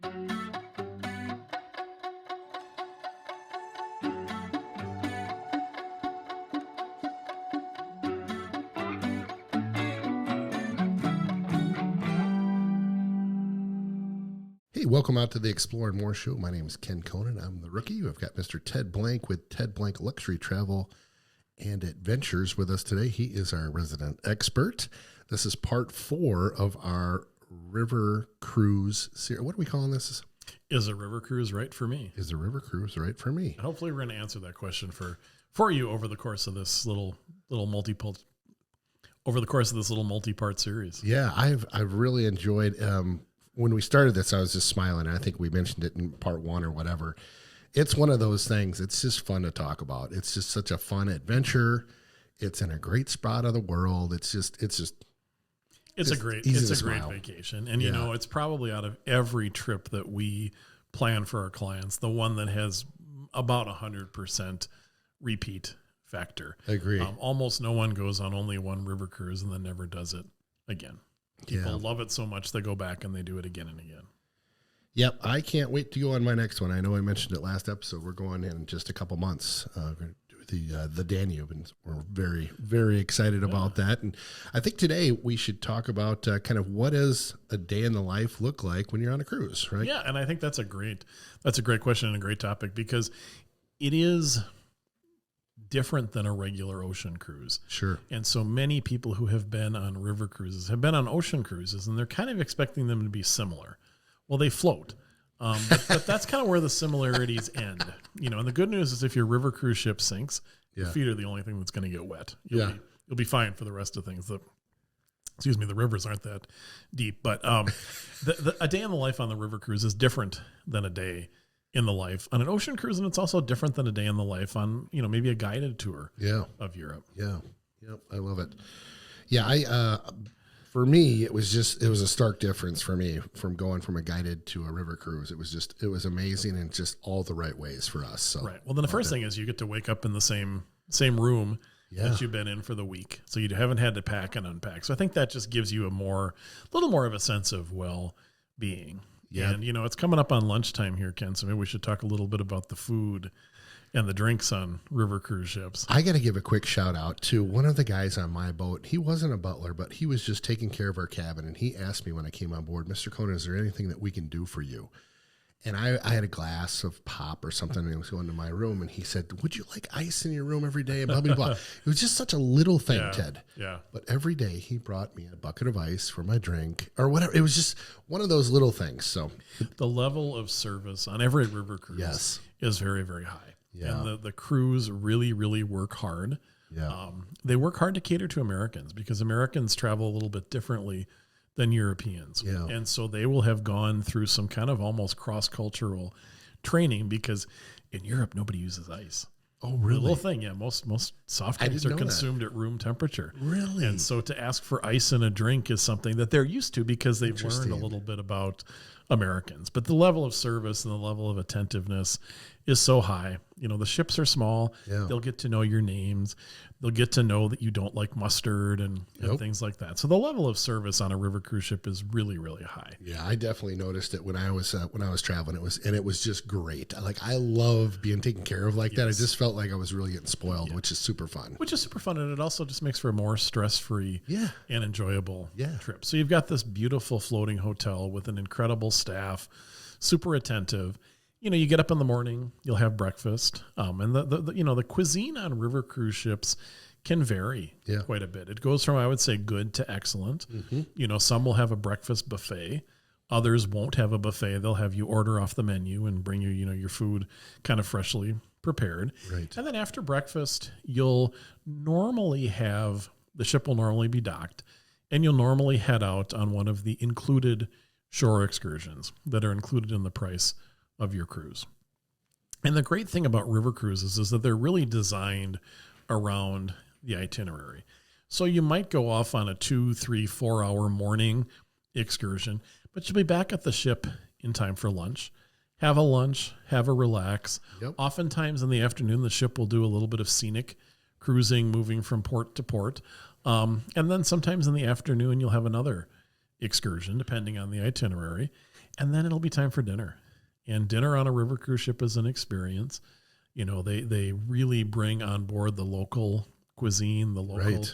Hey, welcome out to the Explore and More show. My name is Ken Conan. I'm the rookie. We've got Mr. Ted Blank with Ted Blank Luxury Travel and Adventures with us today. He is our resident expert. This is part 4 of our river cruise series. What are we calling this? Is a river cruise right for me? Is a river cruise right for me? And hopefully we're going to answer that question for you over the course of this little multi-part series. Yeah, I've really enjoyed when we started this, I was just smiling. And I think we mentioned it in part 1 or whatever. It's one of those things. It's just fun to talk about. It's just such a fun adventure. It's in a great spot of the world. It's a great vacation. And you know, it's probably out of every trip that we plan for our clients, the one that has about 100% repeat factor. I agree. Almost no one goes on only one river cruise and then never does it again. People love it so much they go back and they do it again and again. Yep, I can't wait to go on my next one. I know I mentioned it last episode. We're going in just a couple months. We're going to do the Danube, and we're very, very excited about that. And I think today we should talk about kind of what does a day in the life look like when you're on a cruise, right? Yeah, and I think that's a great question and a great topic because it is different than a regular ocean cruise. Sure. And so many people who have been on river cruises have been on ocean cruises, and they're kind of expecting them to be similar. Well, they float. But that's kind of where the similarities end. You know, and the good news is if your river cruise ship sinks, your feet are the only thing that's going to get wet. You'll be fine for the rest of things. The rivers aren't that deep. But a day in the life on the river cruise is different than a day in the life on an ocean cruise, and it's also different than a day in the life on, you know, maybe a guided tour of Europe. Yeah. Yep. I love it. Yeah. For me, it was a stark difference for me from going from a guided to a river cruise. It was amazing in just all the right ways for us. So. Right. Well, then the first thing is you get to wake up in the same room that you've been in for the week. So you haven't had to pack and unpack. So I think that just gives you a little more of a sense of well-being. Yeah. And, you know, it's coming up on lunchtime here, Ken, so maybe we should talk a little bit about the food and the drinks on river cruise ships. I got to give a quick shout out to one of the guys on my boat. He wasn't a butler, but he was just taking care of our cabin. And he asked me when I came on board, Mr. Conan, is there anything that we can do for you? And I had a glass of pop or something, and I was going to my room, and he said, would you like ice in your room every day? And blah, blah, blah. It was just such a little thing, Ted. Yeah. But every day he brought me a bucket of ice for my drink or whatever. It was just one of those little things. So the level of service on every river cruise is very, very high. Yeah. And the crews really, really work hard. Yeah. They work hard to cater to Americans because Americans travel a little bit differently than Europeans. Yeah. And so they will have gone through some kind of almost cross-cultural training because in Europe, nobody uses ice. Oh, really? The little thing, yeah. Most soft drinks are consumed at room temperature. Really? And so to ask for ice in a drink is something that they're used to because they've learned a little bit about Americans. But the level of service and the level of attentiveness is so high. You know, the ships are small. Yeah. They'll get to know your names. They'll get to know that you don't like mustard and things like that. So the level of service on a river cruise ship is really, really high. Yeah, I definitely noticed it when I was traveling. It was just great. I love being taken care of like that. I just felt like I was really getting spoiled, which is super fun. And it also just makes for a more stress-free and enjoyable trip. So you've got this beautiful floating hotel with an incredible staff, super attentive. You know, you get up in the morning, you'll have breakfast, and the cuisine on river cruise ships can vary quite a bit. It goes from, I would say, good to excellent. Mm-hmm. You know, some will have a breakfast buffet. Others won't have a buffet. They'll have you order off the menu and bring you, your food kind of freshly prepared. Right. And then after breakfast, the ship will normally be docked, and you'll normally head out on one of the included shore excursions that are included in the price of your cruise. And the great thing about river cruises is that they're really designed around the itinerary. So you might go off on a 2, 3, 4 hour morning excursion, but you'll be back at the ship in time for lunch. Have a lunch, have a relax. Yep. Oftentimes in the afternoon, the ship will do a little bit of scenic cruising, moving from port to port. And then sometimes in the afternoon, you'll have another excursion, depending on the itinerary. And then it'll be time for dinner. And dinner on a river cruise ship is an experience. You know, they really bring on board the local cuisine, the local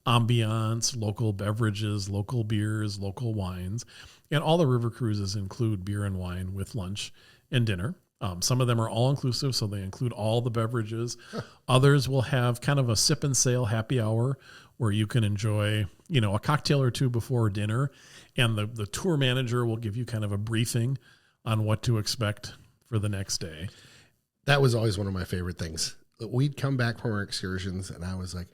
ambiance, local beverages, local beers, local wines. And all the river cruises include beer and wine with lunch and dinner. Some of them are all inclusive, so they include all the beverages. Others will have kind of a sip and sail happy hour where you can enjoy, you know, a cocktail or two before dinner. And the tour manager will give you kind of a briefing on what to expect for the next day. That was always one of my favorite things. We'd come back from our excursions, and I was like,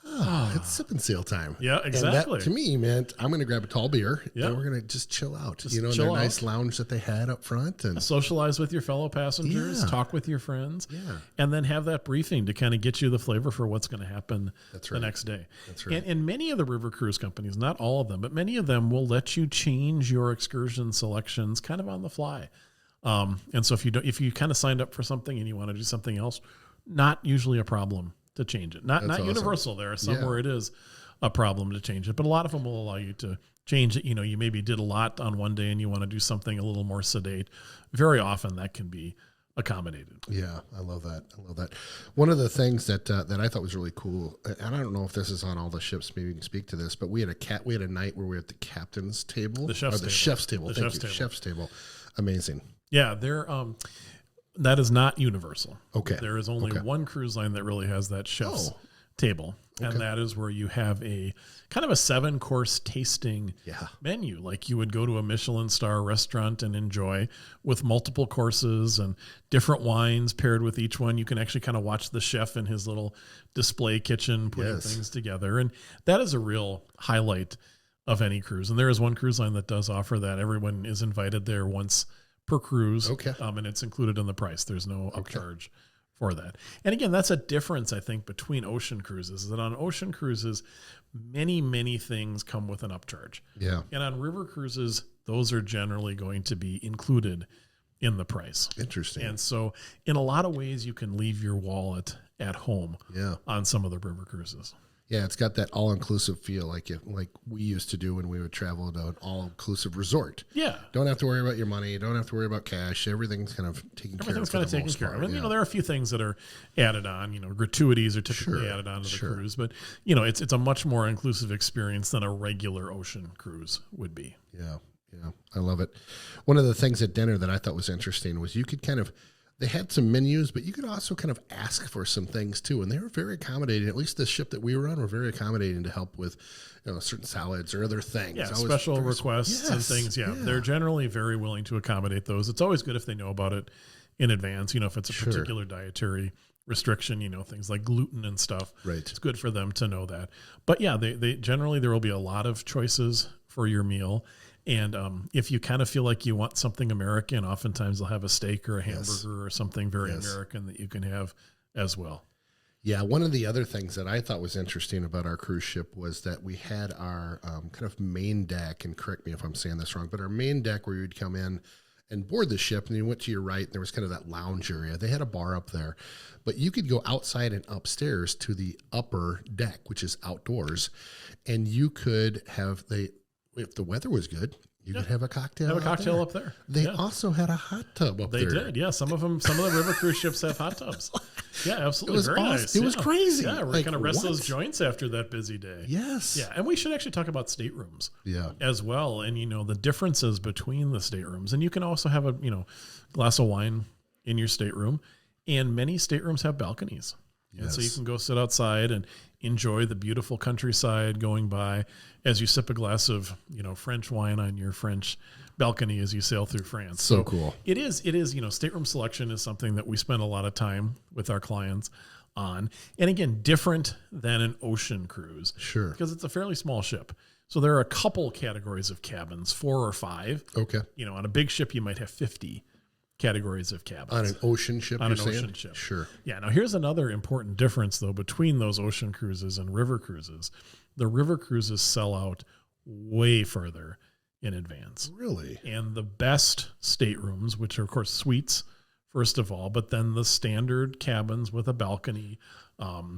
it's sip and sail time. Yeah, exactly. And that, to me, meant I'm going to grab a tall beer, Yeah. and we're going to just chill out. Just you know, in chill their out. nice lounge that they had up front. And Socialize with your fellow passengers, Yeah. talk with your friends, Yeah. and then have that briefing to kind of get you the flavor for what's going to happen That's the right. next day. That's right. And many of the river cruise companies, not all of them, but many of them will let you change your excursion selections kind of on the fly. And so if you kind of signed up for something and you want to do something else, not usually a problem to change it. Not awesome. universal. There are some Yeah. where it is a problem to change it, but a lot of them will allow you to change it. You know, you maybe did a lot on one day and you want to do something a little more sedate. Very often that can be accommodated. Yeah, I love that. I love that. One of the things that that I thought was really cool, and I don't know if this is on all the ships. Maybe you can speak to this, but we had a night where we were at the captain's table, The chef's or the table. chef's table. The Thank chef's you, table. chef's table. Amazing. Yeah, that is not universal. Okay. There is only one cruise line that really has that chef's table. And that is where you have a kind of a 7-course tasting menu, like you would go to a Michelin star restaurant and enjoy, with multiple courses and different wines paired with each one. You can actually kind of watch the chef in his little display kitchen putting things together. And that is a real highlight of any cruise. And there is one cruise line that does offer that. Everyone is invited there once per cruise. And it's included in the price. There's no upcharge for that. And again, that's a difference, I think, between ocean cruises, is that on ocean cruises, many things come with an upcharge. Yeah. And on river cruises, those are generally going to be included in the price. Interesting. And so in a lot of ways, you can leave your wallet at home Yeah. on some of the river cruises. Yeah, it's got that all-inclusive feel like we used to do when we would travel to an all-inclusive resort. Yeah. Don't have to worry about your money. Don't have to worry about cash. Everything's kind of taken care of. Everything's kind of taken care of. And, Yeah. there are a few things that are added on, gratuities are typically added on to the cruise, but, it's a much more inclusive experience than a regular ocean cruise would be. Yeah. Yeah. I love it. One of the things at dinner that I thought was interesting was you could they had some menus, but you could also kind of ask for some things too. And they were very accommodating. At least the ship that we were on were very accommodating to help with, certain salads or other things. Yeah, special requests and things. Yeah, they're generally very willing to accommodate those. It's always good if they know about it in advance. If it's a particular dietary restriction, things like gluten and stuff. Right. It's good for them to know that. But yeah, they generally, there will be a lot of choices for your meal. And if you kind of feel like you want something American, oftentimes they'll have a steak or a hamburger or something very American that you can have as well. Yeah, one of the other things that I thought was interesting about our cruise ship was that we had our kind of main deck, and correct me if I'm saying this wrong, but our main deck where you'd come in and board the ship, and you went to your right, and there was kind of that lounge area. They had a bar up there, but you could go outside and upstairs to the upper deck, which is outdoors, and you could have if the weather was good, you could have a cocktail. Have a cocktail up there. They also had a hot tub up there. They did, yeah. Some of the river cruise ships have hot tubs. Yeah, absolutely. It was Very awesome. nice. It was crazy. Yeah, we're going to rest those joints after that busy day. Yes. Yeah, and we should actually talk about staterooms. Yeah. As well, and the differences between the staterooms. And you can also have a glass of wine in your stateroom, and many staterooms have balconies. Yes. And so you can go sit outside and enjoy the beautiful countryside going by as you sip a glass of, French wine on your French balcony as you sail through France. So cool. It is, stateroom selection is something that we spend a lot of time with our clients on. And again, different than an ocean cruise. Sure. Because it's a fairly small ship. So there are a couple categories of cabins, 4 or 5. Okay. On a big ship, you might have 50 categories of cabins. On an ocean ship, on you're an saying? ocean ship. Sure. Yeah. Now, here's another important difference, though, between those ocean cruises and river cruises. The river cruises sell out way further in advance. Really? And the best staterooms, which are, of course, suites, first of all, but then the standard cabins with a balcony,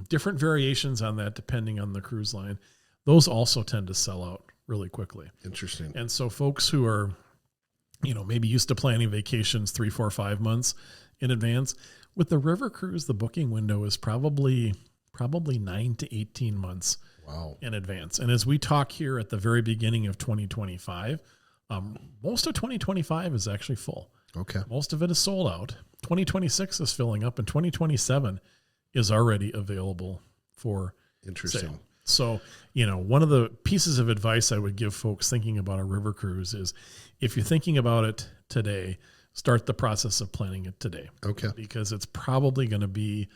different variations on that depending on the cruise line, those also tend to sell out really quickly. Interesting. And so folks who are, maybe used to planning vacations 3, 4, 5 months in advance, with the river cruise, the booking window is probably 9 to 18 months in advance. And as we talk here at the very beginning of 2025, most of 2025 is actually full. Okay. Most of it is sold out. 2026 is filling up, and 2027 is already available for sale. So, one of the pieces of advice I would give folks thinking about a river cruise is, if you're thinking about it today, start the process of planning it today. Okay. Because it's probably going to be,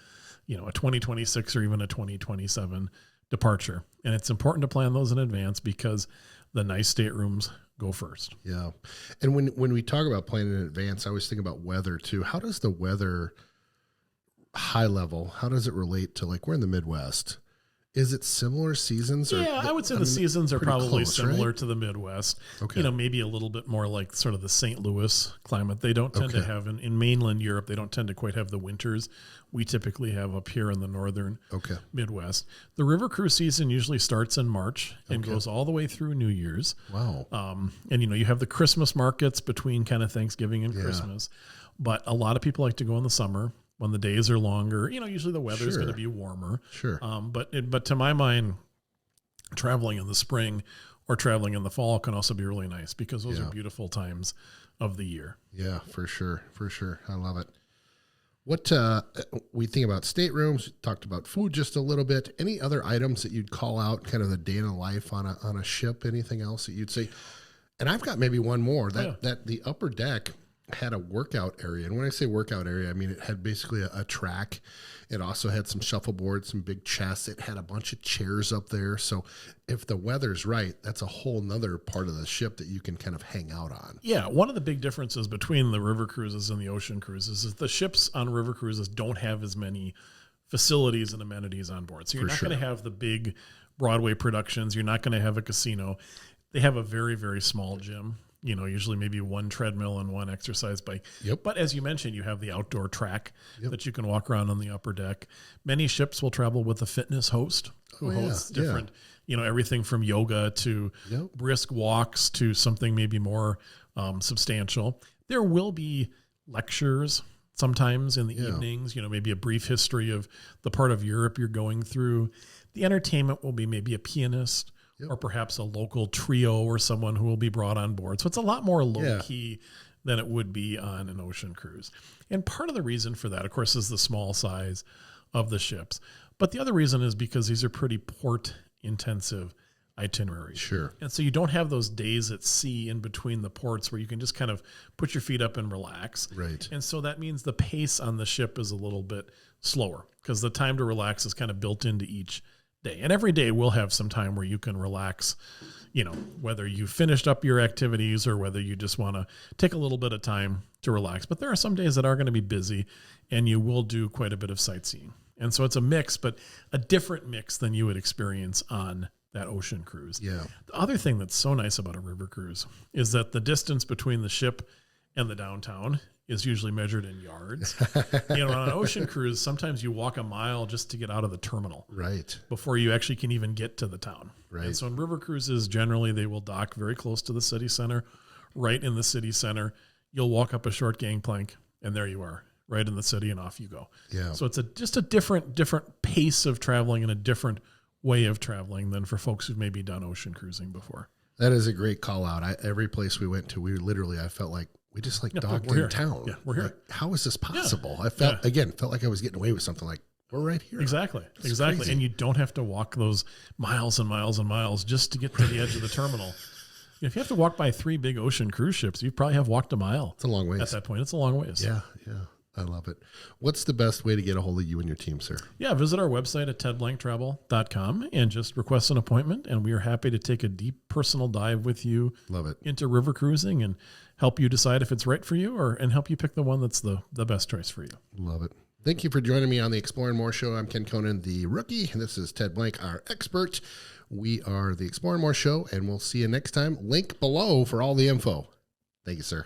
a 2026 or even a 2027 departure. And it's important to plan those in advance because the nice staterooms go first. Yeah. And when we talk about planning in advance, I always think about weather too. How does the weather, high level, how does it relate to, like, we're in the Midwest? Is it similar seasons? Yeah, I would say the seasons are probably close, similar right? to the Midwest. Okay. Maybe a little bit more like sort of the St. Louis climate. They don't tend to have, in mainland Europe, they don't tend to quite have the winters we typically have up here in the northern Midwest. The river cruise season usually starts in March and goes all the way through New Year's. Wow. And, you have the Christmas markets between kind of Thanksgiving and Christmas. But a lot of people like to go in the summer when the days are longer. Usually the weather is going to be warmer. Sure. But to my mind, traveling in the spring or traveling in the fall can also be really nice because those are beautiful times of the year. Yeah, for sure. For sure. I love it. What we think about staterooms, talked about food just a little bit. Any other items that you'd call out, kind of the day in the life on a ship? Anything else that you'd say? And I've got maybe one more. That the upper deck had a workout area. And when I say workout area, I mean it had basically a track. It also had some shuffleboards, some big chests. It had a bunch of chairs up there. So if the weather's right, that's a whole nother part of the ship that you can kind of hang out on. Yeah, one of the big differences between the river cruises and the ocean cruises is the ships on river cruises don't have as many facilities and amenities on board. So you're not going to have the big Broadway productions. You're not going to have a casino. They have a very, very small gym. Usually maybe one treadmill and one exercise bike. Yep. But as you mentioned, you have the outdoor track that you can walk around on the upper deck. Many ships will travel with a fitness host who hosts different, everything from yoga to brisk walks to something maybe more substantial. There will be lectures sometimes in the evenings, maybe a brief history of the part of Europe you're going through. The entertainment will be maybe a pianist, or perhaps a local trio or someone who will be brought on board. So it's a lot more low-key than it would be on an ocean cruise. And part of the reason for that, of course, is the small size of the ships. But the other reason is because these are pretty port-intensive itineraries. Sure. And so you don't have those days at sea in between the ports where you can just kind of put your feet up and relax. Right. And so that means the pace on the ship is a little bit slower because the time to relax is kind of built into each day. And every day we'll have some time where you can relax, whether you finished up your activities or whether you just want to take a little bit of time to relax. But there are some days that are going to be busy and you will do quite a bit of sightseeing. And so it's a mix, but a different mix than you would experience on that ocean cruise. Yeah. The other thing that's so nice about a river cruise is that the distance between the ship and the downtown is usually measured in yards. On an ocean cruise, sometimes you walk a mile just to get out of the terminal. Right. Before you actually can even get to the town. Right. And so in river cruises, generally they will dock very close to the city center, right in the city center. You'll walk up a short gangplank and there you are, right in the city, and off you go. Yeah. So it's just a different pace of traveling and a different way of traveling than for folks who've maybe done ocean cruising before. That is a great call out. Every place we went to, I felt like we just docked in town. Yeah, we're here. Like, how is this possible? I felt like I was getting away with something. Like, we're right here. Exactly. It's Exactly. crazy. And you don't have to walk those miles and miles and miles just to get to the edge of the terminal. If you have to walk by 3 big ocean cruise ships, you probably have walked a mile. It's a long ways. At that point, it's a long ways. Yeah. I love it. What's the best way to get a hold of you and your team, sir? Yeah, visit our website at tedblanktravel.com and just request an appointment, and we are happy to take a deep personal dive with you. Love it. Into river cruising and help you decide if it's right for you and help you pick the one that's the best choice for you. Love it. Thank you for joining me on the Explore and More show. I'm Ken Conan, the rookie, and this is Ted Blank, our expert. We are the Explore and More show, and we'll see you next time. Link below for all the info. Thank you, sir.